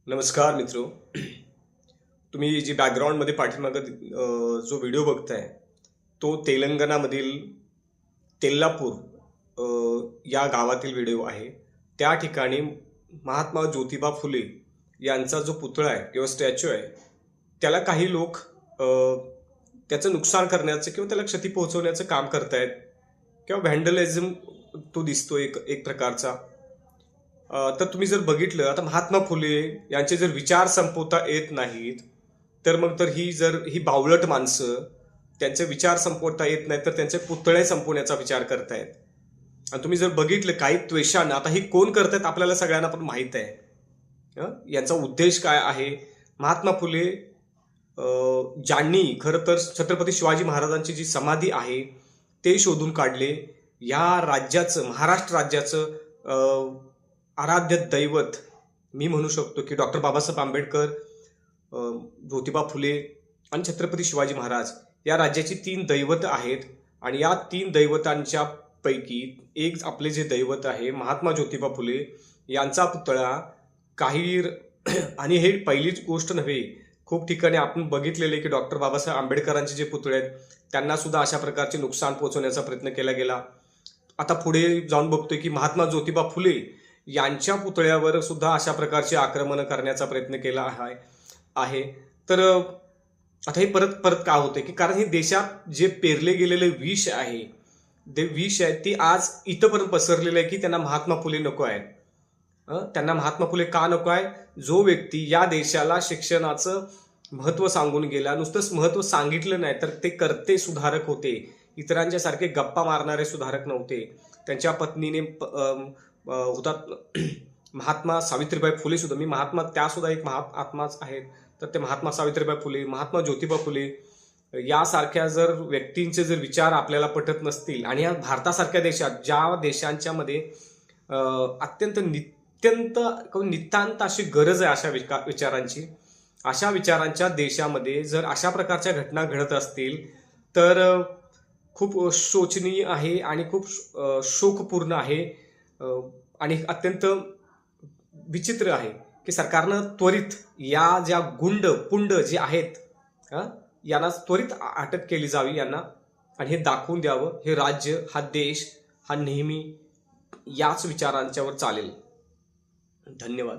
नमस्कार मित्रो. तुम्ही जी बॅकग्राऊंडमध्ये पाठीमागं जो व्हिडिओ बघताय तो तेलंगणामधील तेल्लापूर या गावातील व्हिडिओ आहे. त्या ठिकाणी महात्मा ज्योतिबा फुले यांचा जो पुतळा आहे किंवा स्टॅच्यू आहे त्याला काही लोक त्याचं नुकसान करण्याचं किंवा त्याला क्षती पोहोचवण्याचं काम करतायत किंवा व्हॅन्डलिझम तो दिसतो एक एक प्रकारचा. तर तुम्ही जर बघितलं आता महात्मा फुले यांचे जर विचार संपवता येत नाहीत तर मग तर ही बावळट माणसं त्यांचे विचार संपवता येत नाहीत तर त्यांचे पुतळे संपवण्याचा विचार करतायत. आणि तुम्ही जर बघितलं काही त्वेषानं आता ही कोण करतायत आपल्याला सगळ्यांना पण माहीत आहे. यांचा उद्देश काय आहे? महात्मा फुले ज्यांनी खरं तर छत्रपती शिवाजी महाराजांची जी समाधी आहे ते शोधून काढले. या राज्याचं महाराष्ट्र राज्याचं आराध्य दैवत मी म्हणू शकतो की डॉक्टर बाबासाहेब आंबेडकर, ज्योतिबा फुले आणि छत्रपती शिवाजी महाराज या राज्याची 3 दैवत आहेत. आणि या 3 दैवतांच्या पैकी एक आपले जे दैवत आहे महात्मा ज्योतिबा फुले यांचा पुतळा काही आणि हे पहिलीच गोष्ट नव्हे, खूप ठिकाणी आपण बघितलेले की डॉक्टर बाबासाहेब आंबेडकरांचे जे पुतळे आहेत त्यांना सुद्धा अशा प्रकारचे नुकसान पोहोचवण्याचा प्रयत्न केला गेला. आता पुढे जाऊन बघतोय की महात्मा ज्योतिबा फुले यांच्या पुतळ्यावर सुद्धा अशा प्रकारचे आक्रमण करण्याचा प्रयत्न केला आहे. तर आता हे परत परत का होते की कारण हे देशात जे पेरले गेलेले विष आहे ते विष आहे ती आज इथंपर्यंत पसरलेलं आहे की त्यांना महात्मा फुले नको आहे. त्यांना महात्मा फुले का नको आहे? जो व्यक्ती या देशाला शिक्षणाचं महत्त्व सांगून गेला, नुसतंच महत्त्व सांगितलं नाही तर ते करते सुधारक होते, इतरांच्या सारखे गप्पा मारणारे सुधारक नव्हते. त्यांच्या पत्नीने होतात महात्मा सावित्रीबाई फुले सुद्धा, मी महात्मा त्या सुद्धा एक महात्माच आहेत. तर ते महात्मा सावित्रीबाई फुले, महात्मा ज्योतिबा फुले यासारख्या जर व्यक्तींचे जर विचार आपल्याला पटत नसतील आणि या भारतासारख्या देशात ज्या देशांच्या मध्ये अत्यंत नितांत अशी गरज आहे अशा विचारांची, अशा विचारांच्या देशामध्ये जर अशा प्रकारच्या घटना घडत असतील तर खूप शोचनीय आहे आणि खूप शोकपूर्ण आहे आणि अत्यंत विचित्र आहे की सरकारनं त्वरित या ज्या पुंड जे आहेत यांना त्वरित अटक केली जावी यांना, आणि हे दाखवून द्यावं हे राज्य, हा देश हा नेहमी याच विचारांच्यावर चालेल. धन्यवाद.